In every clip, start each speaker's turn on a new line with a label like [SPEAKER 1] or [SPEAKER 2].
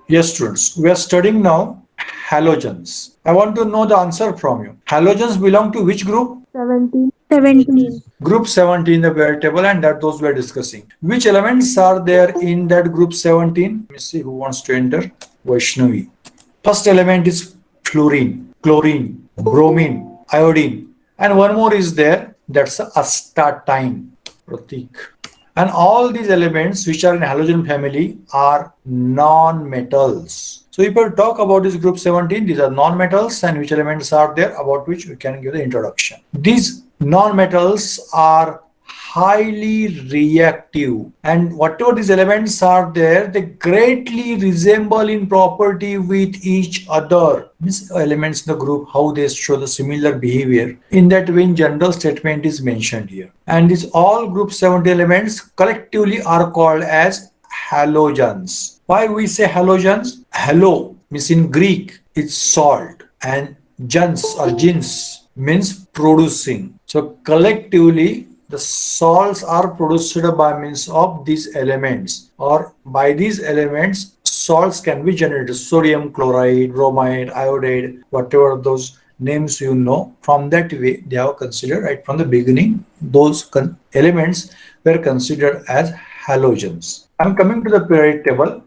[SPEAKER 1] Yes, students, we are studying now halogens. I want to know the answer from you. Halogens belong to which group?
[SPEAKER 2] 17.
[SPEAKER 3] 17.
[SPEAKER 1] Group 17, the periodic table, and that those we are discussing. Which elements are there in that group 17? Let me see who wants to enter. Vaishnavi. First element is fluorine, chlorine, bromine, iodine, and one more is there. That's astatine. Pratik. And all these elements which are in halogen family are non-metals. So if I talk about this group 17, these are non-metals and which elements are there about which we can give the introduction. These non-metals are highly reactive, and whatever these elements are there, they greatly resemble in property with each other. Means elements in the group, how they show the similar behavior. In that way, in general statement is mentioned here. And these all group 70 elements collectively are called as halogens. Why we say halogens? Halo means in Greek it's salt, and gens or gens means producing. So collectively the salts are produced by means of these elements, or by these elements salts can be generated. Sodium chloride, bromide, iodide, whatever those names you know, from that way they have considered right from the beginning those elements were considered as halogens. I'm coming to the periodic table.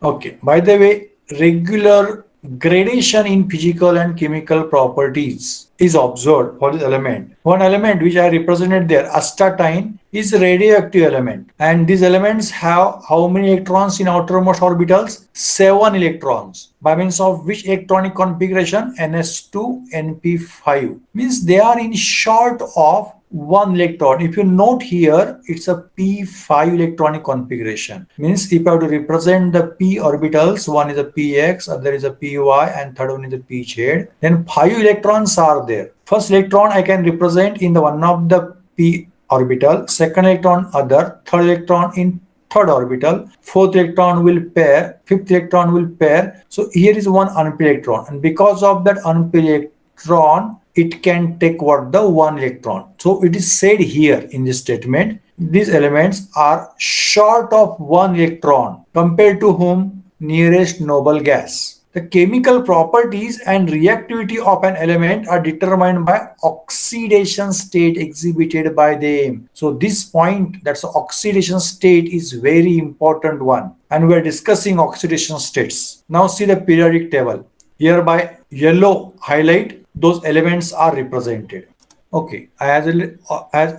[SPEAKER 1] Okay, by the way, regular gradation in physical and chemical properties is observed for this element. One element which I represented there, astatine, is a radioactive element, and these elements have how many electrons in outermost orbitals? 7 electrons, by means of which electronic configuration? ns2 np5, means they are in short of one electron. If you note here, it's a p5 electronic configuration. Means if I have to represent the p orbitals, one is a px, other is a py, and third one is a pz, then 5 electrons are there. First electron I can represent in the one of the p orbital, second electron other, third electron in third orbital, fourth electron will pair, fifth electron will pair. So here is one unpaired electron, and because of that unpaired electron, it can take what? The one electron. So it is said here in this statement, these elements are short of one electron compared to whom? Nearest noble gas. The chemical properties and reactivity of an element are determined by oxidation state exhibited by them. So this point, that's oxidation state, is very important one, and we are discussing oxidation states. Now see the periodic table. Here by yellow highlight, those elements are represented. Okay, as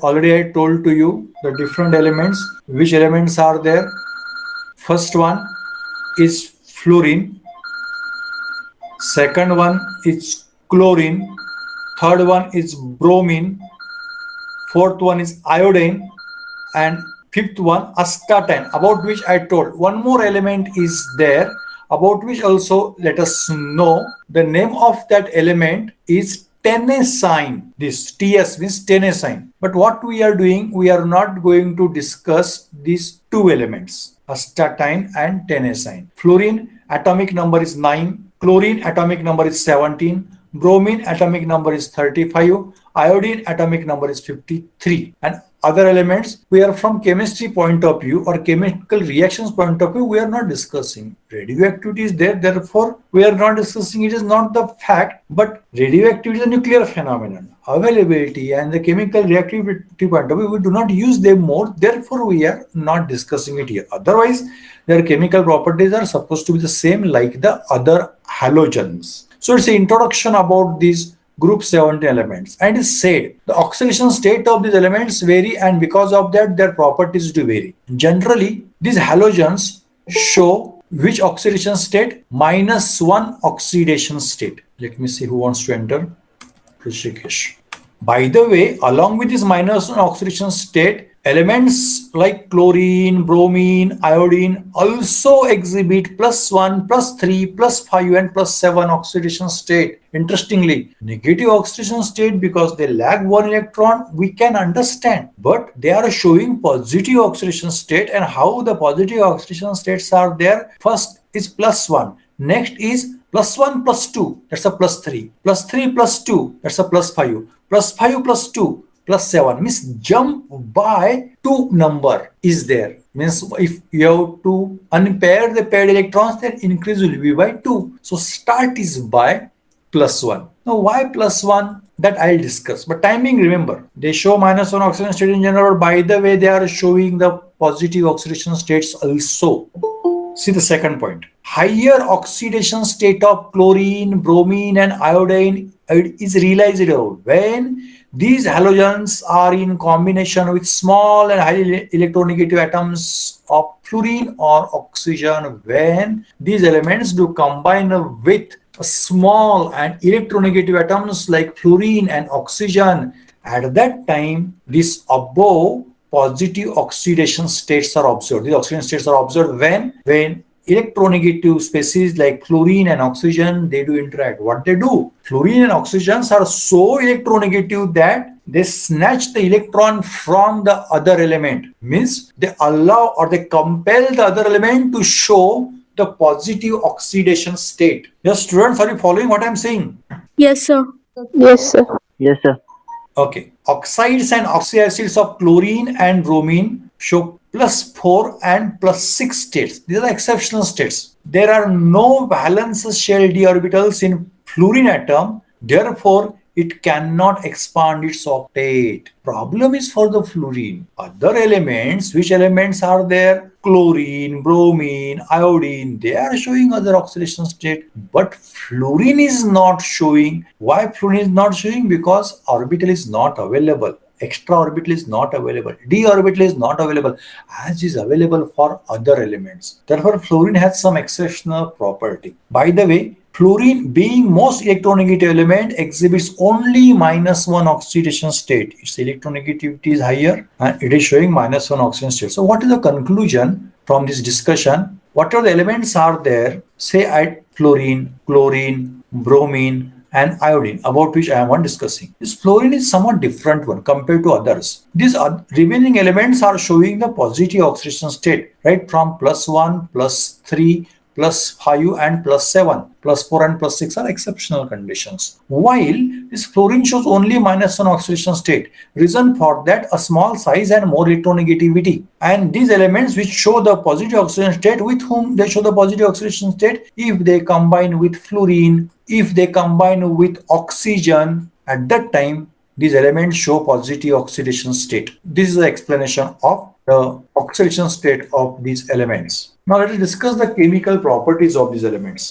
[SPEAKER 1] already I told to you the different elements. Which elements are there? First one is fluorine, second one is chlorine, third one is bromine, fourth one is iodine, and fifth one astatine, about which I told. One more element is there, about which also let us know. The name of that element is tennessine. This TS means tennessine. But what we are doing, we are not going to discuss these two elements, astatine and tennessine. Fluorine atomic number is 9, chlorine atomic number is 17, bromine atomic number is 35, iodine atomic number is 53, and other elements we are from chemistry point of view or chemical reactions point of view, we are not discussing. Radioactivity is there, therefore we are not discussing. It is not the fact, but radioactivity is a nuclear phenomenon. Availability and the chemical reactivity point of view, we do not use them more, therefore we are not discussing it here. Otherwise their chemical properties are supposed to be the same like the other halogens. So it's an introduction about these group 70 elements, and it is said the oxidation state of these elements vary, and because of that their properties do vary. Generally these halogens show which oxidation state? -1 oxidation state. Let me see who wants to enter. Rishikesh. By the way, along with this -1 oxidation state, elements like chlorine, bromine, iodine also exhibit +1, +3, +5, and +7 oxidation state. Interestingly, negative oxidation state, because they lack one electron, we can understand, but they are showing positive oxidation state. And how the positive oxidation states are there? First is +1, next is +1 +2, that's a +3, +3 +2, that's a +5, +5 +2 +7, means jump by 2 number is there. Means if you have to unpair the paired electrons, then increase will be by 2. So start is by +1. Now why +1? That I'll discuss. But timing, remember, they show -1 oxidation state in general. By the way, they are showing the positive oxidation states also. See the second point. Higher oxidation state of chlorine, bromine, and iodine is realized when these halogens are in combination with small and highly electronegative atoms of fluorine or oxygen. When these elements do combine with small and electronegative atoms like fluorine and oxygen, at that time, this above positive oxidation states are observed. These oxidation states are observed when electronegative species like fluorine and oxygen, they do interact. What they do? Fluorine and oxygens are so electronegative that they snatch the electron from the other element. Means they allow or they compel the other element to show the positive oxidation state. Yes, students, are you following what I'm saying?
[SPEAKER 2] Yes, sir.
[SPEAKER 3] Yes, sir.
[SPEAKER 4] Yes, sir.
[SPEAKER 1] Okay. Oxides and oxyacids of chlorine and bromine show +4 and +6 states. These are exceptional states. There are no valence shell d orbitals in fluorine atom. Therefore, it cannot expand its octet. Problem is for the fluorine. Other elements, which elements are there? Chlorine, bromine, iodine, they are showing other oxidation state, but fluorine is not showing. Why fluorine is not showing? Because orbital is not available. Extra orbital is not available. D orbital is not available as is available for other elements. Therefore, fluorine has some exceptional property. By the way, fluorine being most electronegative element exhibits only -1 oxidation state. Its electronegativity is higher and it is showing -1 oxidation state. So what is the conclusion from this discussion? Whatever the elements are there, say at fluorine, chlorine, bromine, and iodine, about which I am discussing. This fluorine is somewhat different one compared to others. These remaining elements are showing the positive oxidation state, right, from +1, +3, +5, and +7. +4 and +6 are exceptional conditions. While this fluorine shows only -1 oxidation state. Reason for that, a small size and more electronegativity. And these elements which show the positive oxidation state, with whom they show the positive oxidation state, if they combine with fluorine, if they combine with oxygen, at that time, these elements show positive oxidation state. This is the explanation of the oxidation state of these elements. Now let us discuss the chemical properties of these elements.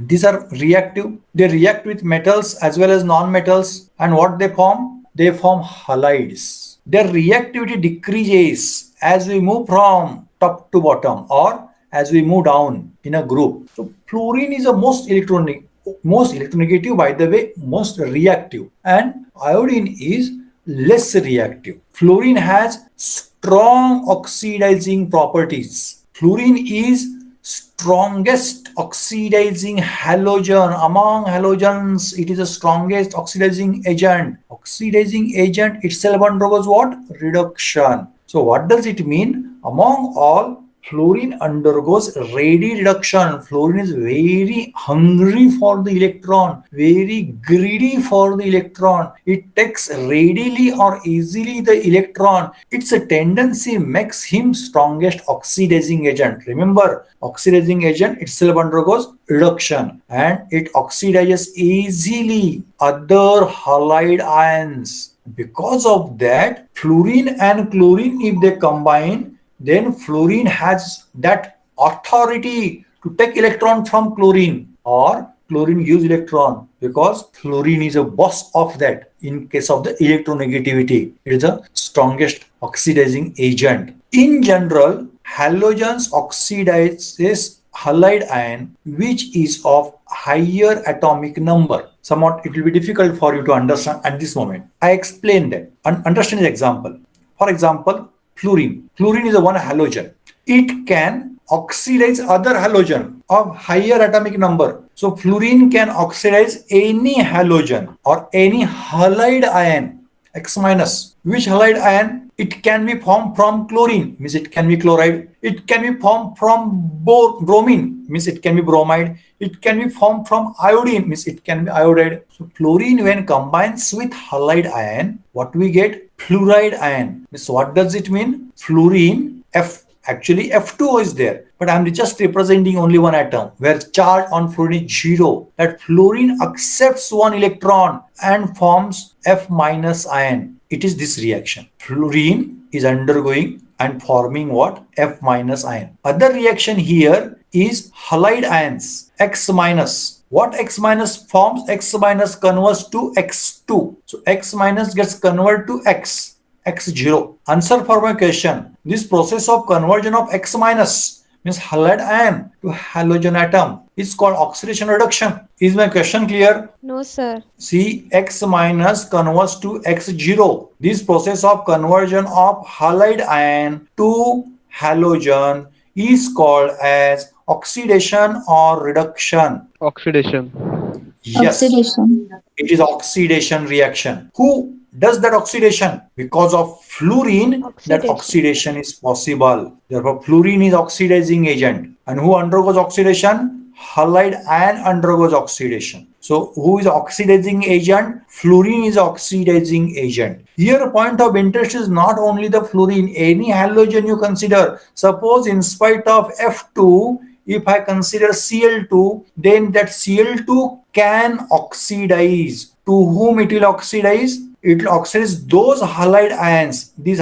[SPEAKER 1] These are reactive. They react with metals as well as non-metals. And what they form? They form halides. Their reactivity decreases as we move from top to bottom or as we move down in a group. So fluorine is the most electronegative, by the way, most reactive, and iodine is less reactive. Fluorine has strong oxidizing properties. Fluorine is strongest oxidizing halogen. Among halogens, it is the strongest oxidizing agent. Oxidizing agent itself undergoes what? Reduction. So what does it mean? Among all, fluorine undergoes ready reduction. Fluorine is very hungry for the electron, very greedy for the electron. It takes readily or easily the electron. Its a tendency makes him strongest oxidizing agent. Remember, oxidizing agent itself undergoes reduction and it oxidizes easily other halide ions. Because of that, fluorine and chlorine, if they combine, then fluorine has that authority to take electron from chlorine, or chlorine gives electron, because fluorine is a boss of that. In case of the electronegativity, it is the strongest oxidizing agent. In general, halogens oxidizes halide ion which is of higher atomic number. Somewhat it will be difficult for you to understand at this moment. I explained that. Understand the example. For example, fluorine. Fluorine is a one halogen. It can oxidize other halogen of higher atomic number. So fluorine can oxidize any halogen or any halide ion, X minus. Which halide ion? It can be formed from chlorine, means it can be chloride. It can be formed from bromine, means it can be bromide. It can be formed from iodine, means it can be iodide. So fluorine, when combines with halide ion, what we get? Fluoride ion. So what does it mean? Fluorine, F Actually, F2O is there, but I'm just representing only one atom where charge on fluorine is 0. That fluorine accepts one electron and forms F minus ion. It is this reaction. Fluorine is undergoing and forming what? F minus ion. Other reaction here is halide ions, X minus. What X minus forms? X minus converts to X2. So X minus gets converted to X0. Answer for my question. This process of conversion of X minus means halide ion to halogen atom is called oxidation reduction. Is my question clear?
[SPEAKER 2] No, sir.
[SPEAKER 1] See, X minus converts to X0. This process of conversion of halide ion to halogen is called as oxidation or reduction.
[SPEAKER 3] Oxidation.
[SPEAKER 1] Yes, it is oxidation reaction. Who does that oxidation? Because of fluorine, that
[SPEAKER 2] Oxidation.
[SPEAKER 1] oxidation is possible. Therefore, fluorine is oxidizing agent. And who undergoes oxidation? Halide ion undergoes oxidation. So, who is oxidizing agent? Fluorine is oxidizing agent. Here, point of interest is not only the fluorine, any halogen you consider. Suppose in spite of F2, if I consider Cl2, then that Cl2 can oxidize. To whom it will oxidize? It will oxidize those halide ions, those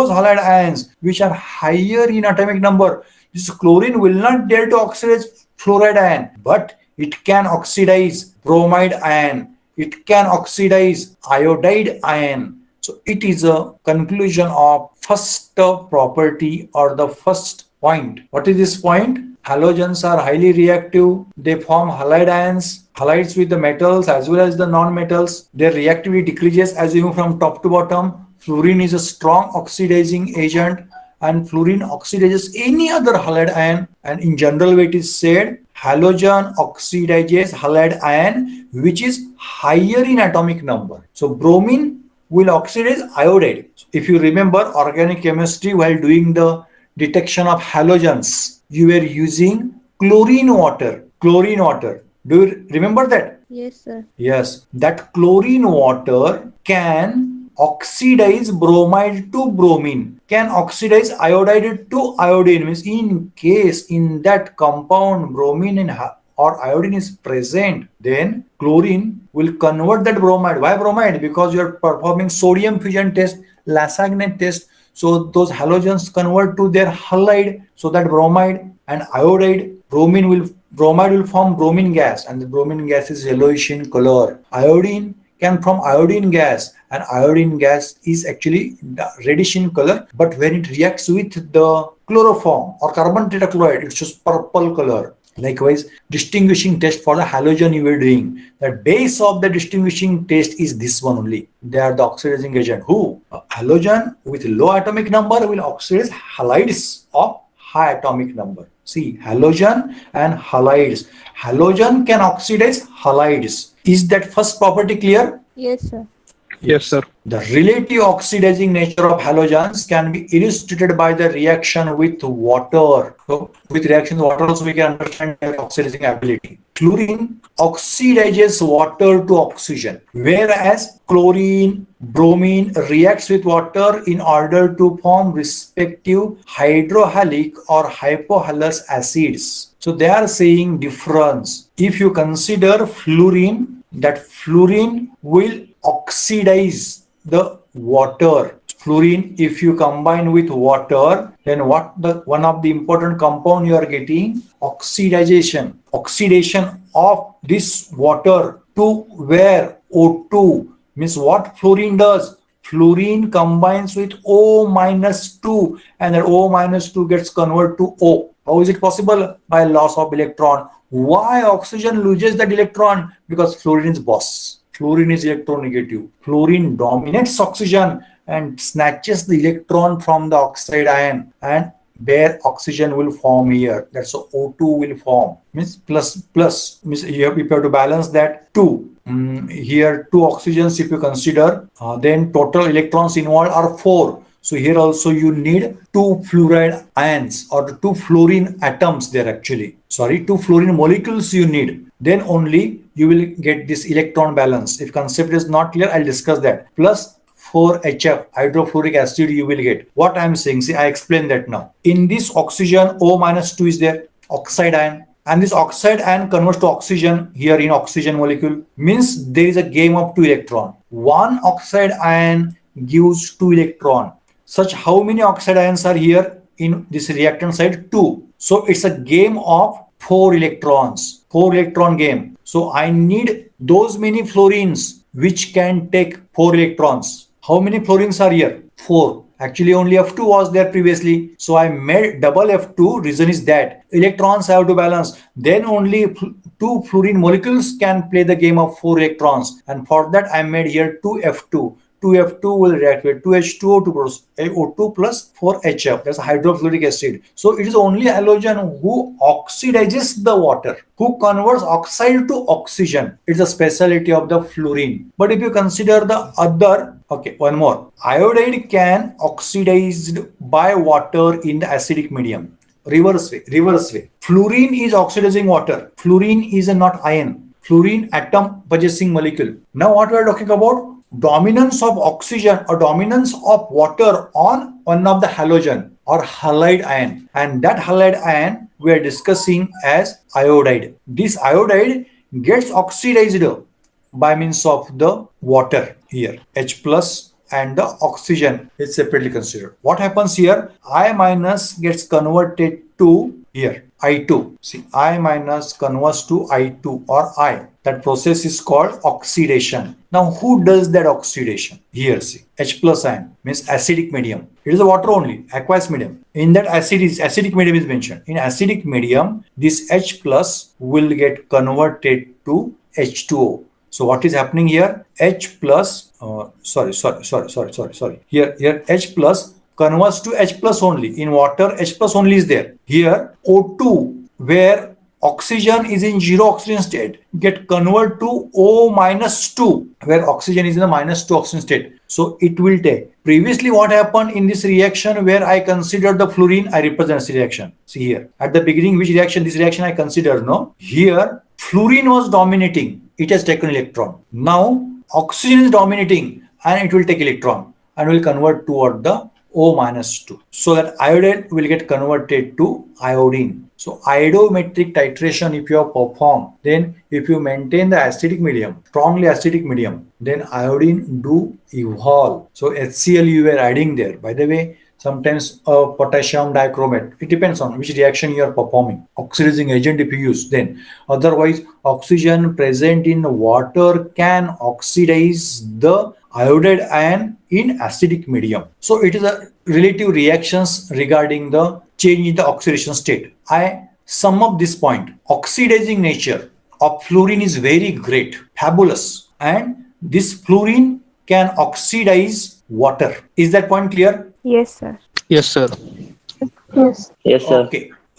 [SPEAKER 1] halide ions which are higher in atomic number. This chlorine will not dare to oxidize fluoride ion, but it can oxidize bromide ion. It can oxidize iodide ion. So it is a conclusion of first property or the first point. What is this point? Halogens are highly reactive. They form halide ions, halides with the metals as well as the non-metals. Their reactivity decreases as you move from top to bottom. Fluorine is a strong oxidizing agent and fluorine oxidizes any other halide ion. And in general way it is said halogen oxidizes halide ion which is higher in atomic number. So bromine will oxidize iodide. If you remember organic chemistry while doing the detection of halogens, you were using chlorine water. Chlorine water. Do you remember that?
[SPEAKER 2] Yes, sir.
[SPEAKER 1] Yes. That chlorine water can oxidize bromide to bromine, can oxidize iodide to iodine. Means in case in that compound bromine or iodine is present, then chlorine will convert that bromide. Why bromide? Because you are performing sodium fusion test, Lassagne test. So those halogens convert to their halide. So that bromide and iodide, bromide will form bromine gas, and the bromine gas is yellowish in color. Iodine can form iodine gas, and iodine gas is actually reddish in color. But when it reacts with the chloroform or carbon tetrachloride, it's just purple color. Likewise, distinguishing test for the halogen you were doing. The base of the distinguishing test is this one only. They are the oxidizing agent. Who? A halogen with low atomic number will oxidize halides of high atomic number. See, halogen and halides. Halogen can oxidize halides. Is that first property clear?
[SPEAKER 2] Yes, sir.
[SPEAKER 3] Yes, sir.
[SPEAKER 1] The relative oxidizing nature of halogens can be illustrated by the reaction with water. So, with reaction with water also we can understand their oxidizing ability. Chlorine oxidizes water to oxygen, whereas chlorine, bromine reacts with water in order to form respective hydrohalic or hypohalous acids. So they are saying difference. If you consider fluorine, that fluorine will oxidize the water. Fluorine, if you combine with water, then one of the important compound you are getting? Oxidation of this water to where? O2. Means what fluorine does? Fluorine combines with O minus 2 and that O minus 2 gets converted to O. How is it possible? By loss of electron. Why oxygen loses that electron? Because fluorine is boss. Fluorine is electronegative. Fluorine dominates oxygen and snatches the electron from the oxide ion, and bare oxygen will form here. That's so O2 will form. Means plus means if you have to balance that 2. Here 2 oxygens if you consider, then total electrons involved are 4. So here also you need 2 fluoride ions or 2 fluorine atoms there actually. 2 fluorine molecules you need. Then only you will get this electron balance. If concept is not clear, I'll discuss that. Plus 4HF, hydrofluoric acid you will get. What I am saying, see, I explained that now. In this oxygen, O minus 2 is there, oxide ion. And this oxide ion converts to oxygen here in oxygen molecule. Means there is a game of 2 electron. One oxide ion gives 2 electron. Such how many oxide ions are here in this reactant side? 2. So it's a game of 4 electrons. 4 electron game. So I need those many fluorines which can take 4 electrons. How many fluorines are here? 4. Actually only F2 was there previously. So I made double F2. Reason is that electrons have to balance. Then only 2 fluorine molecules can play the game of 4 electrons. And for that I made here 2F2. 2F2 will react with 2H2O to produce O2 plus 4HF. That's hydrofluoric acid. So it is only halogen who oxidizes the water, who converts oxide to oxygen. It's a specialty of the fluorine. But if you consider the other, okay, one more. Iodide can oxidized by water in the acidic medium. Reverse way. Fluorine is oxidizing water. Fluorine is not ion. Fluorine atom possessing molecule. Now what we are talking about? Dominance of oxygen or dominance of water on one of the halogen or halide ion, and that halide ion we are discussing as iodide. This iodide gets oxidized by means of the water here, H plus, and the oxygen is separately considered. What happens here? I minus gets converted to here I2. See, I minus converts to I2 or I. That process is called oxidation. Now, who does that oxidation? Here, see, H plus ion means acidic medium. It is a water only, aqueous medium. In that acidic medium is mentioned. In acidic medium, this H plus will get converted to H2O. So what is happening here? H plus, Here H plus converts to H plus only. In water, H plus only is there. Here, O2, where oxygen is in zero oxygen state, get converted to O minus 2, where oxygen is in the minus 2 oxygen state. So it will take. Previously, what happened in this reaction where I considered the fluorine, I represent this reaction. See here. At the beginning, which reaction? This reaction I considered, no? Here, fluorine was dominating. It has taken electron. Now, oxygen is dominating and it will take electron and will convert toward the O minus 2. So that iodide will get converted to iodine. So iodometric titration if you have performed, then if you maintain the acidic medium, strongly acidic medium, then iodine do evolve. So HCl you are adding there. By the way, sometimes potassium dichromate. It depends on which reaction you are performing. Oxidizing agent if you use, then otherwise oxygen present in water can oxidize the iodide ion in acidic medium. So it is a relative reactions regarding the change in the oxidation state. I sum up this point. Oxidizing nature of fluorine is very great, fabulous, and this fluorine can oxidize water. Is that point clear?
[SPEAKER 2] Yes, sir.
[SPEAKER 3] Yes, sir.
[SPEAKER 4] Yes. Yes, sir.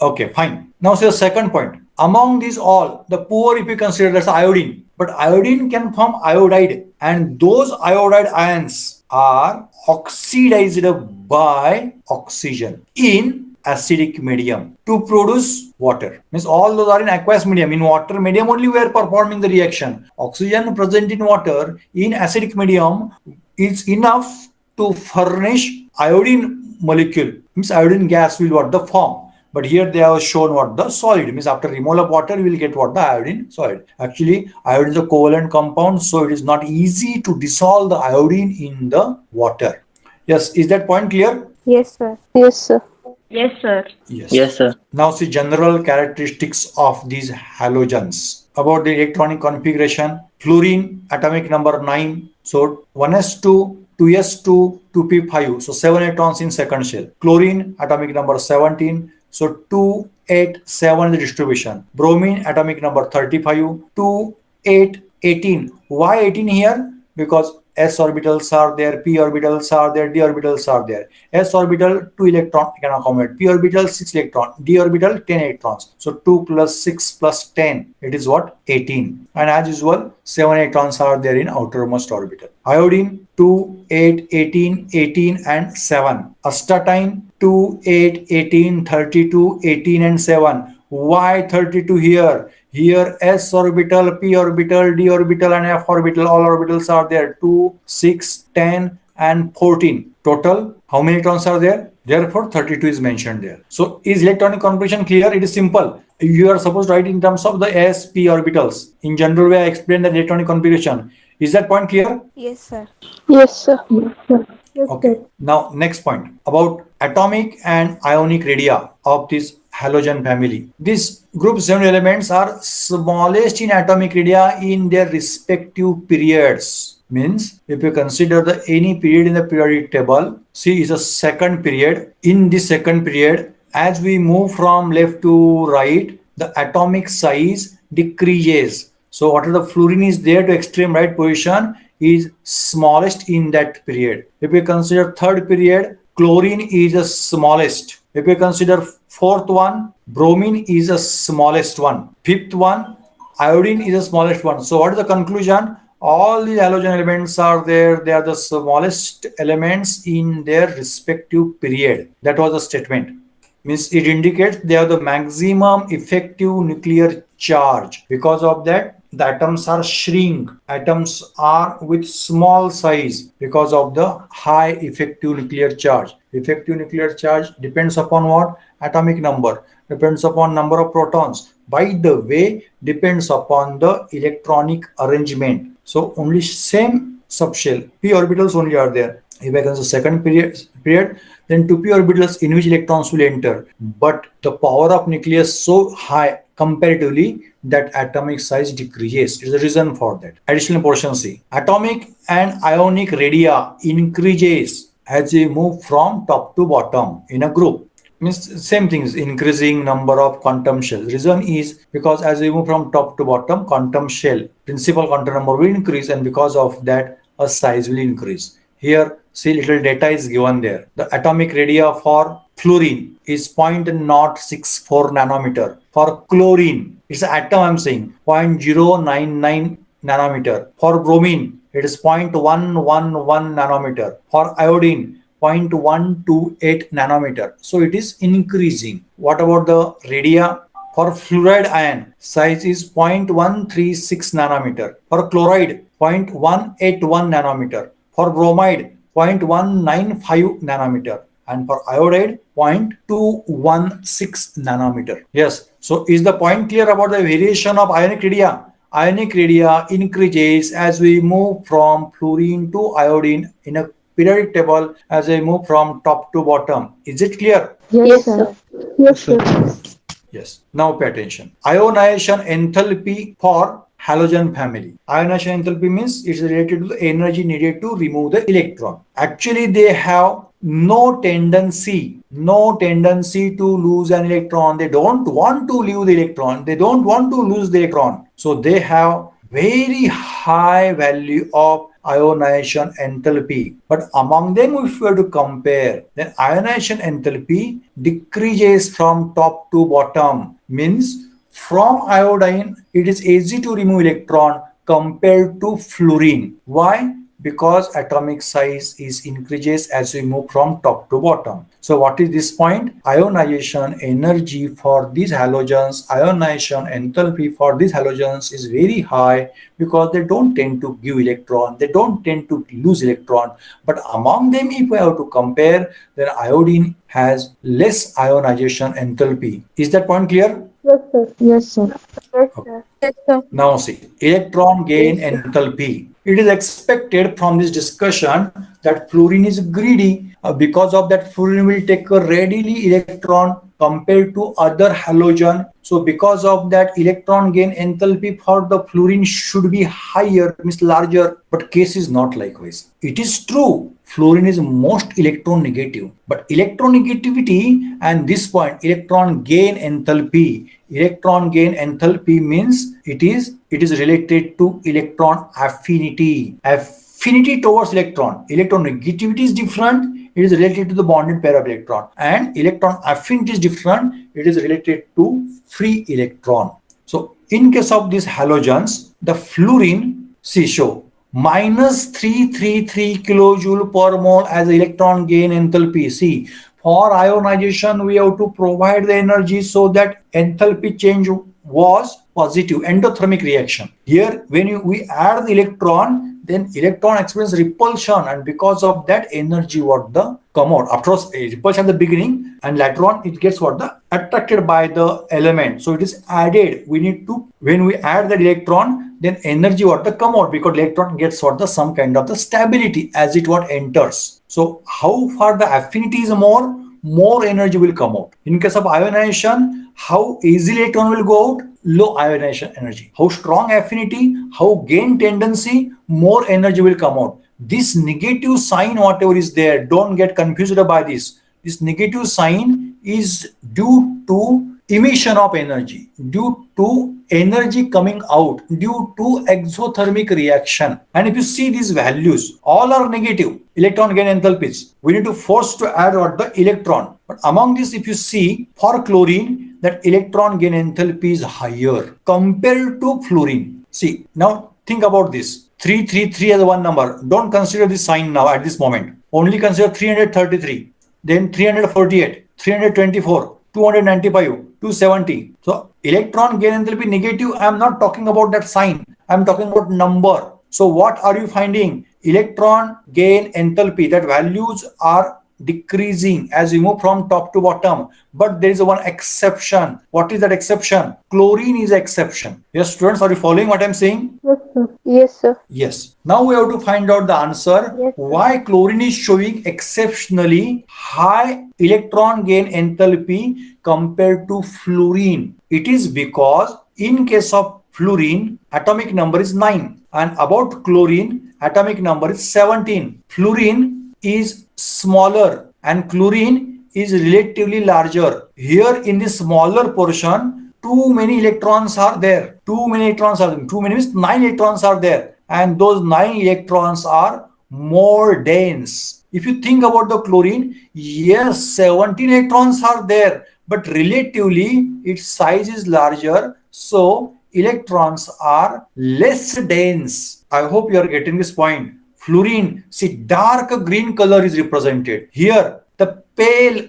[SPEAKER 1] Okay, fine. Now, see the second point. Among these all, the poor, if you consider, that's iodine. But iodine can form iodide, and those iodide ions are oxidized by oxygen in acidic medium to produce water. Means all those are in aqueous medium. In water medium only we are performing the reaction. Oxygen present in water in acidic medium is enough to furnish iodine molecule. Means iodine gas will what the form. But here they have shown what the solid. Means after removal of water, we will get what the iodine solid. Actually, iodine is a covalent compound, so it is not easy to dissolve the iodine in the water. Yes, is that point clear?
[SPEAKER 2] Yes, sir.
[SPEAKER 4] Yes, sir.
[SPEAKER 5] Yes, sir.
[SPEAKER 1] Yes.
[SPEAKER 4] Yes, sir.
[SPEAKER 1] Now see general characteristics of these halogens. About the electronic configuration, fluorine atomic number 9. So 1s2, 2s2, 2p5. So 7 electrons in second shell. Chlorine atomic number 17. So 2, 8, 7 is the distribution. Bromine atomic number 35. 2, 8, 18. Why 18 here? Because s orbitals are there, p orbitals are there, d orbitals are there. S orbital 2 electron can accommodate, p orbital 6 electron, d orbital 10 electrons. So 2 plus 6 plus 10, it is what? 18. And as usual, 7 electrons are there in outermost orbital. Iodine 2, 8, 18, 18 and 7. Astatine 2, 8, 18, 32, 18 and 7. Why 32 here? Here s orbital, p orbital, d orbital and f orbital, all orbitals are there. 2, 6, 10 and 14. Total, how many electrons are there? Therefore, 32 is mentioned there. So, is electronic configuration clear? It is simple. You are supposed to write in terms of the s, p orbitals. In general way, I explained the electronic configuration. Is that point clear?
[SPEAKER 2] Yes, sir.
[SPEAKER 4] Yes, sir.
[SPEAKER 1] Okay. Now, next point about atomic and ionic radii of this halogen family. These group 7 elements are smallest in atomic radii in their respective periods. Means if you consider the any period in the periodic table, C is a second period. In this second period, as we move from left to right, the atomic size decreases. So whatever the fluorine is there to extreme right position is smallest in that period. If we consider third period, chlorine is the smallest. If we consider fourth one, bromine is the smallest one. Fifth one, iodine is the smallest one. So what is the conclusion? All the halogen elements are there. They are the smallest elements in their respective period. That was the statement. Means it indicates they have the maximum effective nuclear charge. Because of that, the atoms are shrink. Atoms are with small size because of the high effective nuclear charge. Effective nuclear charge depends upon what? Atomic number. Depends upon number of protons. By the way, depends upon the electronic arrangement. So only same subshell, p orbitals only are there. If I consider second period, then 2p orbitals in which electrons will enter. But the power of nucleus so high comparatively that atomic size decreases. Is the reason for that. Additional portion C. Atomic and ionic radii increases as we move from top to bottom in a group. Means same things, increasing number of quantum shells. Reason is because as we move from top to bottom, quantum shell, principal quantum number will increase, and because of that, a size will increase. Here, see little data is given there. The atomic radii for fluorine is 0.064 nanometer. For chlorine, it's an atom I'm saying, 0.099 nanometer. For bromine, it is 0.111 nanometer. For iodine, 0.128 nanometer. So it is increasing. What about the radii? For fluoride ion, size is 0.136 nanometer. For chloride, 0.181 nanometer. For bromide, 0.195 nanometer. And for iodide, 0.216 nanometer. Yes. So is the point clear about the variation of ionic radii? Ionic radii increases as we move from fluorine to iodine in a periodic table as we move from top to bottom. Is it clear?
[SPEAKER 4] Yes, sir. Yes, sir.
[SPEAKER 1] Yes. Now pay attention. Ionization enthalpy for halogen family. Ionization enthalpy means it's related to the energy needed to remove the electron. Actually, they have no tendency to lose an electron. They don't want to leave the electron. They don't want to lose the electron. So they have very high value of ionization enthalpy. But among them, if we were to compare, then ionization enthalpy decreases from top to bottom. Means from iodine, it is easy to remove electron compared to fluorine. Why? Because atomic size is increases as we move from top to bottom. So what is this point? Ionization energy for these halogens, ionization enthalpy for these halogens is very high because they don't tend to give electron, they don't tend to lose electron. But among them, if we have to compare, then iodine has less ionization enthalpy. Is that point clear?
[SPEAKER 4] Yes, sir. Yes, sir. Yes, sir. Yes, sir.
[SPEAKER 1] Now see, electron gain enthalpy. It is expected from this discussion that fluorine is greedy. Because of that, fluorine will take a readily electron compared to other halogen. So because of that, electron gain enthalpy for the fluorine should be higher, means larger. But case is not likewise. It is true, fluorine is most electron negative. But electron negativity and this point, electron gain enthalpy. Electron gain enthalpy means it is related to electron affinity. Affinity towards electron. Electron negativity is different. It is related to the bonded pair of electron. And electron affinity is different. It is related to free electron. So in case of these halogens, the fluorine, see show, minus 333 kilojoule per mole as electron gain enthalpy. See, for ionization, we have to provide the energy so that enthalpy change was positive, endothermic reaction. Here, when we add the electron, then electron experience repulsion, and because of that energy what the come out. After all, repulsion at the beginning, and later on it gets what the attracted by the element. So it is added. We need to, when we add the electron, then energy what the come out, because electron gets what the some kind of the stability as it what enters. So how far the affinity is more energy will come out. In case of ionization, how easily electron will go out? Low ionization energy. How strong affinity, how gain tendency, more energy will come out. This negative sign, whatever is there, don't get confused by this. This negative sign is due to emission of energy, due to energy coming out, due to exothermic reaction. And if you see these values, all are negative electron gain enthalpies. We need to force to add what the electron. But among this, if you see for chlorine, that electron gain enthalpy is higher compared to fluorine. See, now think about this. 333 as one number. Don't consider this sign now at this moment. Only consider 333, then 348, 324, 295, 270. So electron gain enthalpy negative. I am not talking about that sign. I am talking about number. So what are you finding? Electron gain enthalpy, that values are decreasing as we move from top to bottom. But there is one exception. What is that exception? Chlorine is exception. Yes, students, are you following what I'm saying?
[SPEAKER 4] Yes, sir. Yes, sir.
[SPEAKER 1] Yes. Now we have to find out the answer.
[SPEAKER 4] Yes, sir.
[SPEAKER 1] Why chlorine is showing exceptionally high electron gain enthalpy compared to fluorine. It is because in case of fluorine, atomic number is 9, and about chlorine, atomic number is 17. Fluorine is smaller and chlorine is relatively larger. Here in the smaller portion, too many electrons are there. Too many means 9 electrons are there, and those 9 electrons are more dense. If you think about the chlorine, yes, 17 electrons are there, but relatively its size is larger, so electrons are less dense. I hope you are getting this point. Fluorine, see, dark green color is represented. Here, the pale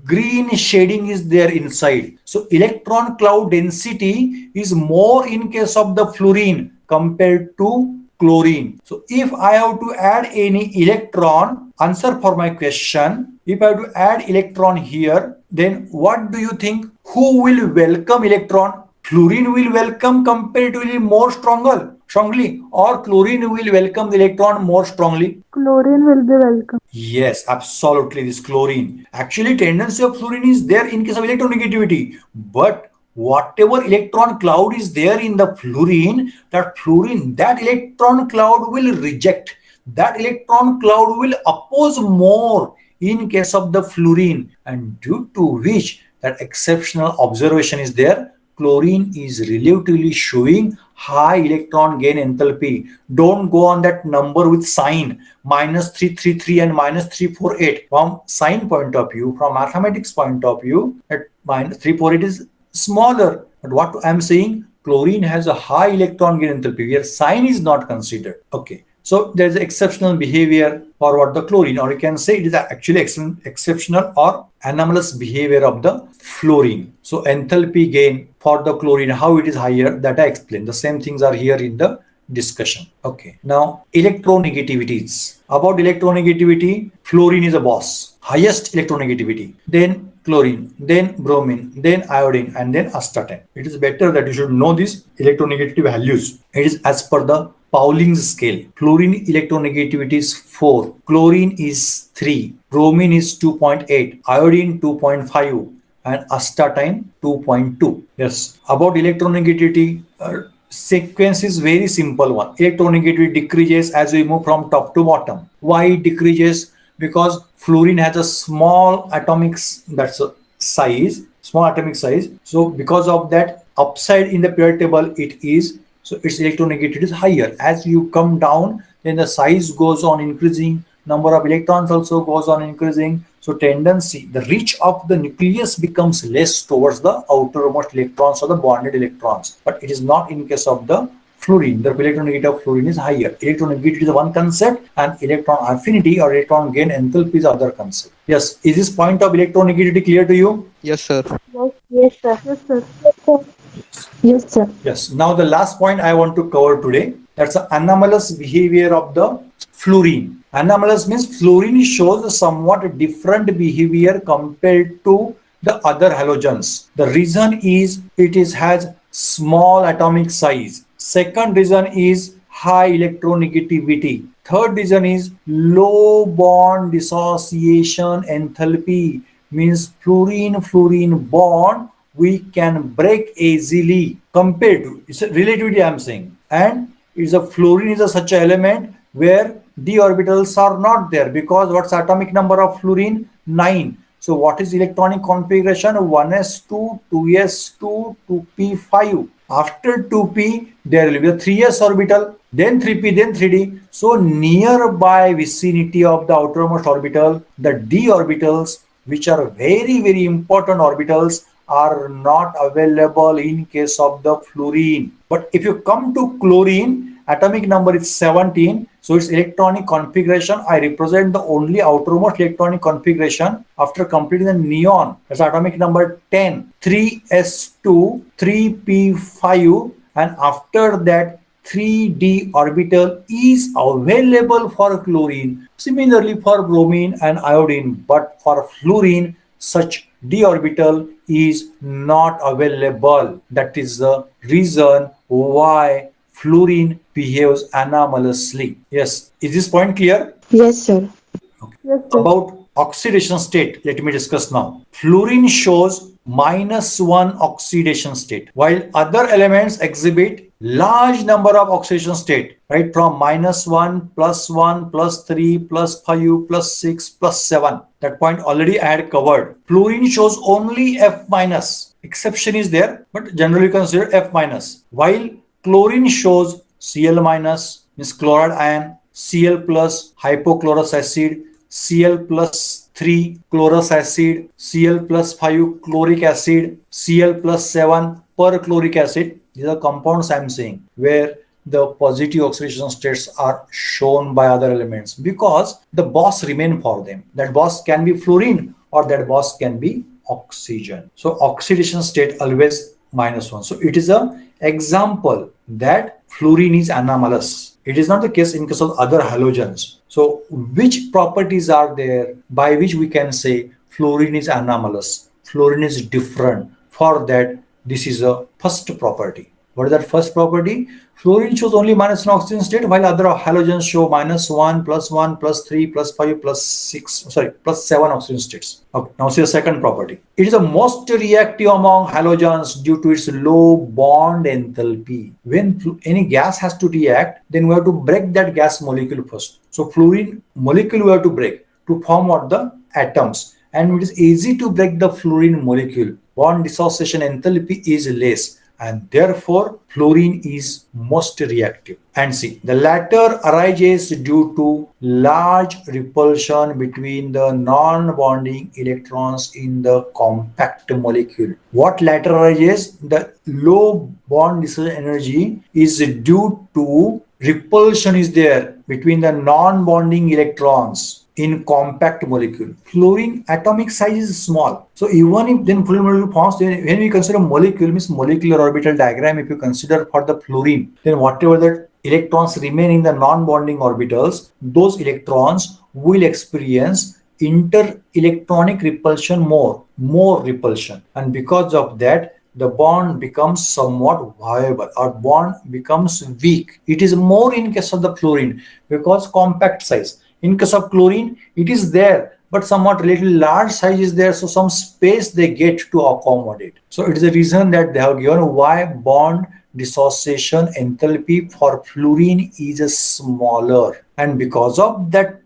[SPEAKER 1] green shading is there inside. So electron cloud density is more in case of the fluorine compared to chlorine. So if I have to add any electron, answer for my question, if I have to add electron here, then what do you think? Who will welcome electron? Fluorine will welcome comparatively more strongly, or chlorine will welcome the electron more strongly?
[SPEAKER 4] Chlorine will be welcome.
[SPEAKER 1] Yes, absolutely, this chlorine. Actually, tendency of fluorine is there in case of electronegativity, but whatever electron cloud is there in the fluorine, that electron cloud will reject. That electron cloud will oppose more in case of the fluorine, and due to which that exceptional observation is there. Chlorine is relatively showing high electron gain enthalpy. Don't go on that number with sign -333 and -348. From sign point of view, from mathematics point of view, that -348 is smaller. But what I'm saying, chlorine has a high electron gain enthalpy where sign is not considered. Okay. So there's exceptional behavior for what the chlorine, or you can say it is actually exceptional or anomalous behavior of the fluorine. So enthalpy gain for the chlorine, how it is higher, that I explained. The same things are here in the discussion. Okay. Now electronegativities. About electronegativity, fluorine is a boss. Highest electronegativity. Then chlorine, then bromine, then iodine, and then astatine. It is better that you should know these electronegativity values. It is as per the Pauling's scale. Fluorine electronegativity is 4, chlorine is 3, bromine is 2.8, iodine 2.5, and astatine 2.2. Yes, about electronegativity, sequence is very simple one. Electronegativity decreases as we move from top to bottom. Why it decreases? Because fluorine has a small atomic size. So because of that, upside in the periodic table it is, so its electronegativity is higher. As you come down, then the size goes on increasing, number of electrons also goes on increasing. So tendency, the reach of the nucleus becomes less towards the outermost electrons or the bonded electrons. But it is not in case of the fluorine. The electronegativity of fluorine is higher. Electronegativity is one concept, and electron affinity or electron gain enthalpy is other concept. Yes, is this point of electronegativity clear to you?
[SPEAKER 2] Yes, sir.
[SPEAKER 4] Yes, sir. Yes, sir. Yes, sir.
[SPEAKER 1] Yes. Now the last point I want to cover today, That's the anomalous behavior of the fluorine. Anomalous means fluorine shows somewhat different behavior compared to the other halogens. The reason is has small atomic size. Second reason is high electronegativity. Third reason is low bond dissociation enthalpy, means fluorine bond we can break easily compared to, it's a relativity I'm saying, and is a fluorine is a such an element where d orbitals are not there, because what's atomic number of fluorine? 9. So what is electronic configuration? 1s2, 2s2, 2p5. After 2p, there will be a 3s orbital, then 3p, then 3d. So nearby vicinity of the outermost orbital, the d orbitals, which are very important orbitals, are not available in case of the fluorine. But if you come to chlorine, atomic number is 17. So its electronic configuration, I represent the only outermost electronic configuration after completing the neon. That's atomic number 10, 3s2, 3p5, and after that 3d orbital is available for chlorine. Similarly for bromine and iodine, but for fluorine, such d orbital is not available. That is the reason why fluorine behaves anomalously. Yes, is this point clear?
[SPEAKER 2] Yes, sir.
[SPEAKER 4] Yes, sir.
[SPEAKER 1] About oxidation state, let me discuss now. Fluorine shows -1 oxidation state, while other elements exhibit large number of oxidation state, right? From -1, +1, +3, +5, +6, +7. That point already I had covered. Fluorine shows only F minus. Exception is there, but generally consider F minus. While chlorine shows Cl minus, means chloride ion, Cl plus hypochlorous acid, Cl plus 3 chlorous acid, Cl plus 5 chloric acid, Cl plus 7 perchloric acid. These are compounds I am saying where the positive oxidation states are shown by other elements, because the boss remain for them. That boss can be fluorine or that boss can be oxygen. So oxidation state always -1. So it is a example that fluorine is anomalous. It is not the case in case of other halogens. So which properties are there by which we can say fluorine is anomalous? Fluorine is different. For that, this is a first property. What is that first property? Fluorine shows only -1 oxidation state, while other halogens show -1, +1, +3, +5, +6, +7 oxidation states. Okay, now see the second property. It is the most reactive among halogens due to its low bond enthalpy. When any gas has to react, then we have to break that gas molecule first. So fluorine molecule we have to break to form what the atoms. And it is easy to break the fluorine molecule. Bond dissociation enthalpy is less, and therefore fluorine is most reactive. And see, the latter arises due to large repulsion between the non-bonding electrons in the compact molecule. What latter arises? The low bond dissociation energy is due to repulsion is there between the non-bonding electrons in compact molecule. Fluorine atomic size is small. So even if then fluorine molecule forms, then when we consider molecule, means molecular orbital diagram, if you consider for the fluorine, then whatever the electrons remain in the non-bonding orbitals, those electrons will experience inter-electronic repulsion more repulsion. And because of that, the bond becomes somewhat viable or bond becomes weak. It is more in case of the fluorine because compact size. In case of chlorine, it is there, but somewhat little large size is there, so some space they get to accommodate. So it is the reason that they have given why bond dissociation enthalpy for fluorine is smaller. And because of that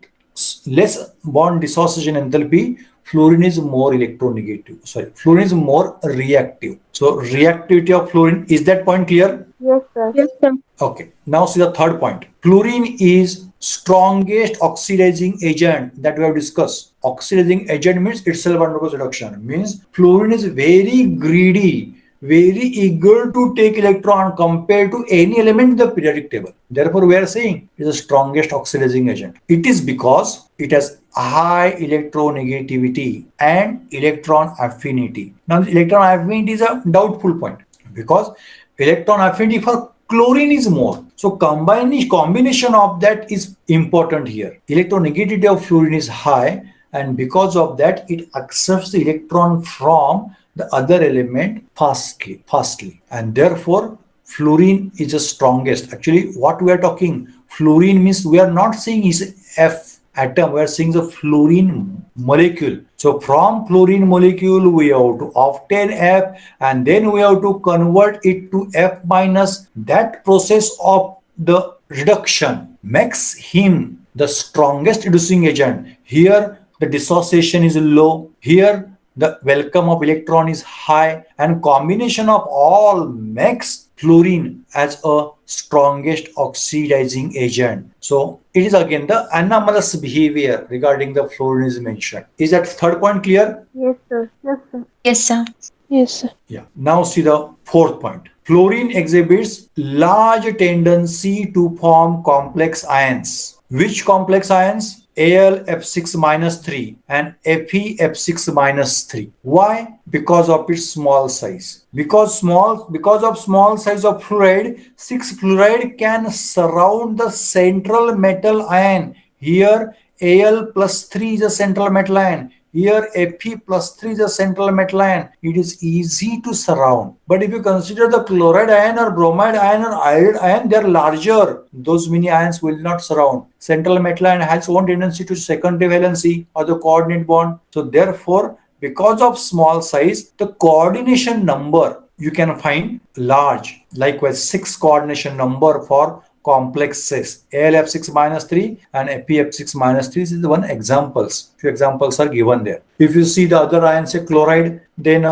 [SPEAKER 1] less bond dissociation enthalpy, fluorine is more electronegative. Fluorine is more reactive. So reactivity of fluorine, is that point clear?
[SPEAKER 4] Yes, sir.
[SPEAKER 2] Yes, sir.
[SPEAKER 1] Okay, now see the third point. Fluorine is strongest oxidizing agent that we have discussed. Oxidizing agent means itself undergoes reduction. Means fluorine is very greedy, very eager to take electron compared to any element in the periodic table. Therefore, we are saying it is the strongest oxidizing agent. It is because it has high electronegativity and electron affinity. Now, electron affinity is a doubtful point because electron affinity for Chlorine is more. So combination of that is important here. Electronegativity of fluorine is high, and because of that, it accepts the electron from the other element fastly, and therefore fluorine is the strongest. Actually, what we are talking, fluorine means we are not saying is F atom, we are saying the fluorine molecule. So from fluorine molecule we have to obtain F, and then we have to convert it to F minus. That process of the reduction makes him the strongest reducing agent. Here the dissociation is low, here the welcome of electron is high, and combination of all makes fluorine as a strongest oxidizing agent. So it is again the anomalous behavior regarding the fluorine is mentioned. Is that third point clear?
[SPEAKER 4] Yes, sir. Yes, sir.
[SPEAKER 2] Yes, sir.
[SPEAKER 4] Yes, sir.
[SPEAKER 1] Yeah. Now see the fourth point. Fluorine exhibits large tendency to form complex ions. Which complex ions? AlF6 minus 3 and FeF6 minus 3. Why? Because of its small size. Because of small size of fluoride, 6 fluoride can surround the central metal ion. Here Al plus 3 is a central metal ion. Here Fe plus 3 is a central metal ion. It is easy to surround. But if you consider the chloride ion or bromide ion or iodide ion, they are larger. Those many ions will not surround. Central metal ion has own tendency to secondary valency or the coordinate bond. So therefore, because of small size, the coordination number you can find large. Likewise, 6 coordination number for complex 6, AlF6 minus 3 and FeF6 minus 3 is the one examples. Few examples are given there. If you see the other ions, say chloride, then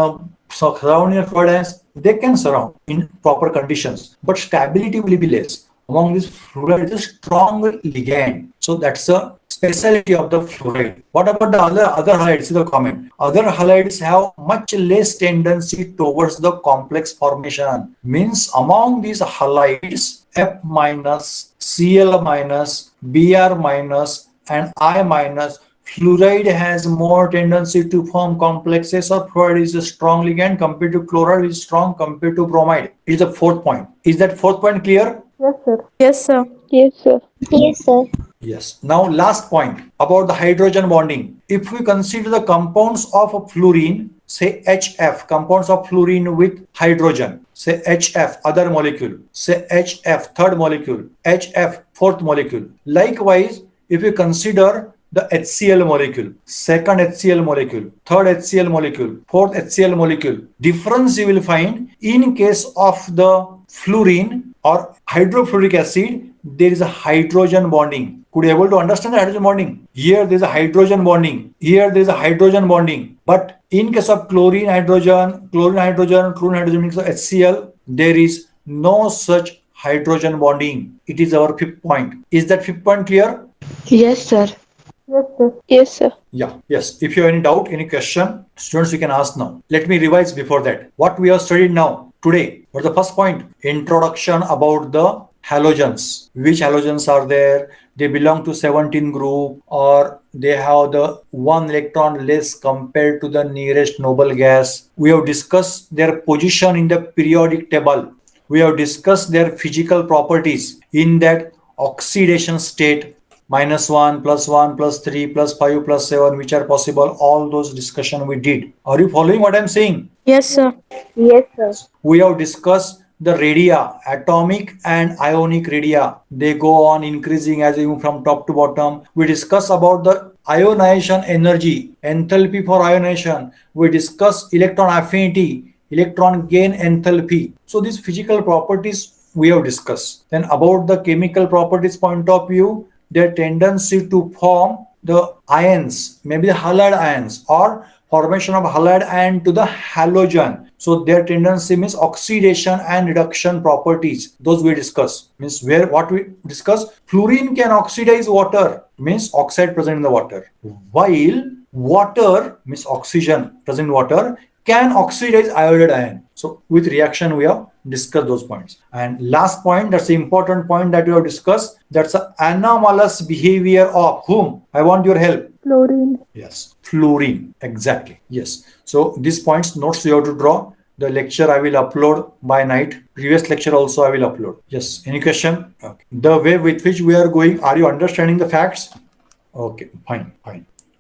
[SPEAKER 1] surrounding fluoride ions, they can surround in proper conditions, but stability will be less. Among these, fluoride is a strong ligand. So that's a specialty of the fluoride. What about the other halides? See the comment. Other halides have much less tendency towards the complex formation. Means among these halides, F minus, Cl minus, Br minus, and I minus, fluoride has more tendency to form complexes, or fluoride is a strong ligand compared to chloride is strong compared to bromide. Is the fourth point. Is that fourth point clear?
[SPEAKER 4] Yes, sir.
[SPEAKER 2] Yes, sir.
[SPEAKER 4] Yes, sir.
[SPEAKER 3] Yes, sir.
[SPEAKER 1] Yes. Now last point about the hydrogen bonding. If we consider the compounds of fluorine, say HF, compounds of fluorine with hydrogen, say HF, other molecule, say HF, third molecule, HF, fourth molecule. Likewise, if we consider the HCl molecule, second HCl molecule, third HCl molecule, fourth HCl molecule, difference you will find in case of the fluorine or hydrofluoric acid, there is a hydrogen bonding. Could you able to understand the hydrogen bonding? Here there is a hydrogen bonding. Here there is a hydrogen bonding. But in case of chlorine hydrogen, means HCl, there is no such hydrogen bonding. It is our fifth point. Is that fifth point clear?
[SPEAKER 3] Yes, sir.
[SPEAKER 4] Yes, sir. Yes, sir.
[SPEAKER 1] Yeah. Yes. If you have any doubt, any question, students, you can ask now. Let me revise before that. What we have studied now, today, what's the first point? Introduction about the halogens. Which halogens are there? They belong to 17 group, or they have the 1 electron less compared to the nearest noble gas. We have discussed their position in the periodic table. We have discussed their physical properties in that oxidation state, -1, +1, +3, +5, +7, which are possible. All those discussion we did. Are you following what I'm saying?
[SPEAKER 2] Yes, sir.
[SPEAKER 4] Yes, sir.
[SPEAKER 1] We have discussed the radia, atomic and ionic radia. They go on increasing as you move from top to bottom. We discuss about the ionization energy, enthalpy for ionization. We discuss electron affinity, electron gain enthalpy. So these physical properties we have discussed. Then about the chemical properties point of view, their tendency to form the ions, maybe the halide ions, or formation of halide ion to the halogen. So their tendency means oxidation and reduction properties. Those we discuss. Means where what we discuss, fluorine can oxidize water, means oxide present in the water. While water means oxygen present in water can oxidize iodide ion. So with reaction we have discussed those points. And last point, that's the important point that we have discussed. That's the anomalous behavior of whom? I want your help.
[SPEAKER 4] Fluorine.
[SPEAKER 1] Yes, fluorine. Exactly. Yes. So these points, notes you have to draw. The lecture I will upload by night. Previous lecture also I will upload. Yes. Any question? Okay. The way with which we are going, are you understanding the facts? Okay, fine.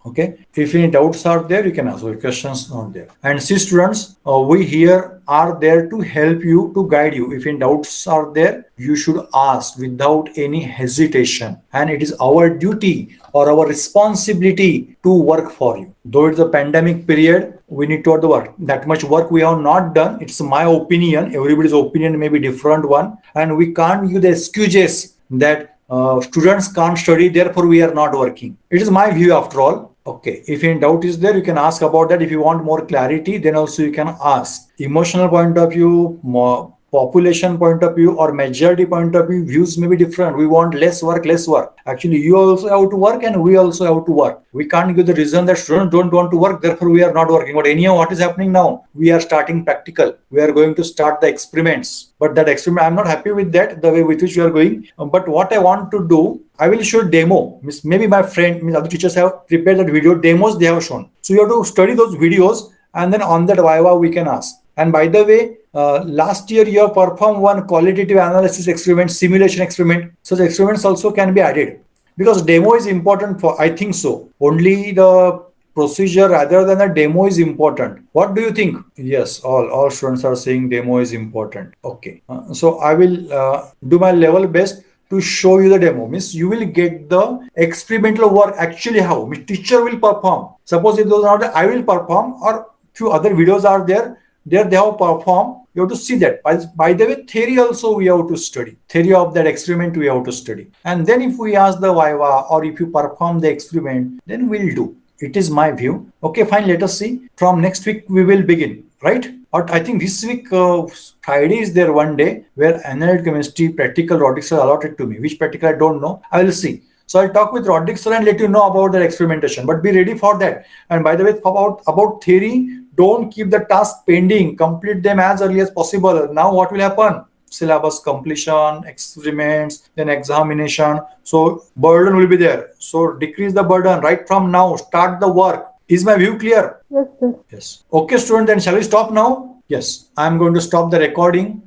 [SPEAKER 1] Okay. If any doubts are there, you can ask. Or questions not there. And see, students, we here are there to help you, to guide you. If any doubts are there, you should ask without any hesitation. And it is our duty or our responsibility to work for you. Though it's a pandemic period, we need to do the work. That much work we have not done. It's my opinion. Everybody's opinion may be different one, and we can't give the excuses that students can't study, therefore we are not working. It is my view after all. Okay, if any doubt is there, you can ask about that. If you want more clarity, then also you can ask. Emotional point of view, more population point of view, or majority point of view, views may be different. We want less work. Actually, you also have to work and we also have to work. We can't give the reason that students don't want to work, therefore we are not working. But anyhow, what is happening now? We are starting practical. We are going to start the experiments. But that experiment, I'm not happy with that, the way with which we are going. But what I want to do, I will show demo. Maybe my friend, other teachers have prepared that video demos they have shown. So you have to study those videos, and then on that Viva we can ask. And by the way, last year you have performed one qualitative analysis experiment, simulation experiment. Such experiments also can be added, because demo is important for, I think so. Only the procedure rather than a demo is important. What do you think? Yes, all students are saying demo is important. Okay, so I will do my level best to show you the demo. Means you will get the experimental work actually how teacher will perform. Suppose if those are not, I will perform, or few other videos are there they have performed. You have to see that. By the way, theory also we have to study. Theory of that experiment we have to study. And then if we ask the Viva, or if you perform the experiment, then we'll do. It is my view. Okay, fine. Let us see. From next week we will begin, right? Or I think this week Friday is there one day where analytic chemistry practical Roddick sir allotted to me. Which practical I don't know. I will see. So I'll talk with Roddick sir and let you know about that experimentation. But be ready for that. And by the way, about theory, don't keep the task pending. Complete them as early as possible. Now what will happen? Syllabus completion, experiments, then examination. So burden will be there. So decrease the burden right from now. Start the work. Is my view clear?
[SPEAKER 4] Yes, sir.
[SPEAKER 1] Yes. Okay, student, then shall we stop now? Yes. I'm going to stop the recording.